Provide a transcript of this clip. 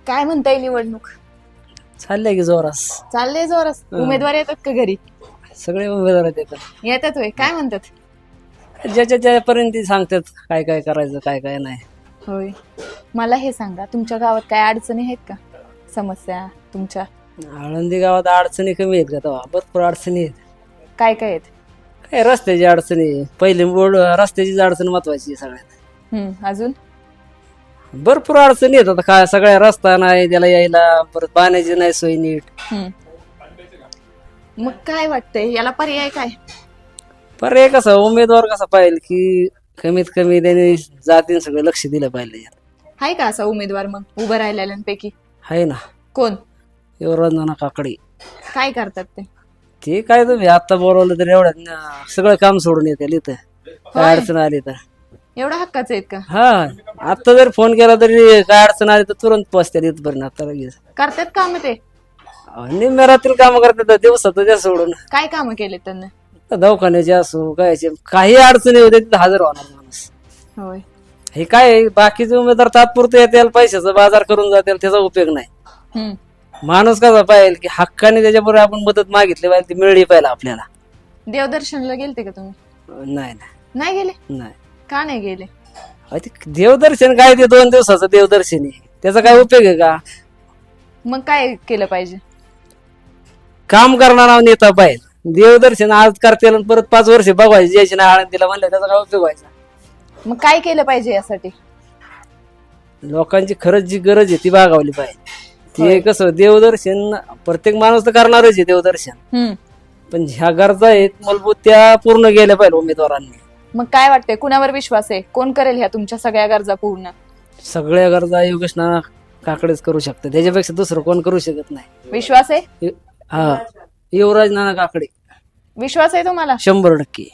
काय म्हणताय निवडणूक चाललंय की जोरास चाललंय जोरास उमेदवार येतात का घरी सगळे उमेदवार येतात येतात होय काय म्हणतात ज्याच्या त्यापर्यंत सांगतात काय काय करायचं काय काय नाही. होय मला हे सांगा तुमच्या गावात काय अडचणी आहेत का समस्या तुमच्या आळंदी गावात अडचणी कमी आहेत का तेव्हा भरपूर अडचणी आहेत. काय काय आहेत काय रस्त्याची अडचणी पहिली रस्त्याचीच अडचण महत्वाची आहे सगळ्यात. अजून भरपूर अडचणी आहेत आता काय सगळ्या रस्ता नाही त्याला यायला परत पाण्याची नाही सोय नीट. मग काय वाटतंय याला पर्याय काय पर्याय कसा उमेदवार कसा पाहिजे की कमीत कमी त्यांनी जातीन सगळं लक्ष दिलं पाहिजे. आहे का असा उमेदवार मग उभं राहिलेल्यांपैकी आहे ना कोण युवराज काकडे. काय करतात ते काय तुम्ही आता बोलवलं तर एवढ्यात सगळं काम सोडून येते इथं काय अडचण आली तर. एवढा हक्काचे आहेत का हा आता जर फोन केला तरी काय अडचण आली तर तुरंत पोचते इथपर्यंत आता लगेच. करतात काम ते निम्म्या रात्री काम करतात दिवसात त्या सोडून. काय काम केले त्यांना दवाखान्याचे असो काय काही अडचणी होते तिथे हजर होणार माणूस. होय हे काय बाकीचे उमेदवार तात्पुरते येतील पैशाचा बाजार करून जातील त्याचा उपयोग नाही. माणूस कसा पाहिजे की हक्काने त्याच्याबरोबर आपण मदत मागितली पाहिजे ती मिळली पाहिजे आपल्याला. देवदर्शनला गेलते का तुम्ही नाही नाही गेले नाही का नाही गेले देवदर्शन काय ते 2 दिवसाचं देवदर्शन आहे त्याचा काय उपयोग आहे का. मग काय केलं पाहिजे काम करणारा नेता पाहिजे. देवदर्शन आज करतील आणि परत 5 वर्ष बघायचे ज्याची नाही आळंदीला म्हणलं त्याचा काय उपयोग व्हायचा. मग काय केलं पाहिजे यासाठी लोकांची खरंच जी गरज आहे ती भागावली पाहिजे. ते कसं देवदर्शन प्रत्येक माणूस तर करणारच आहे देवदर्शन पण ह्या गरजा आहेत मूलभूत त्या पूर्ण केल्या पाहिजे उमेदवारांनी. मग काय वाटतंय कुणावर विश्वास आहे कोण करेल ह्या तुमच्या सगळ्या गरजा पूर्ण सगळ्या गरजा योगेश नाना काकडेच करू शकतात त्याच्यापेक्षा दुसरं कोण करू शकत नाही. विश्वास आहे हा युवराज नाना काकडे विश्वास आहे तुम्हाला 100%.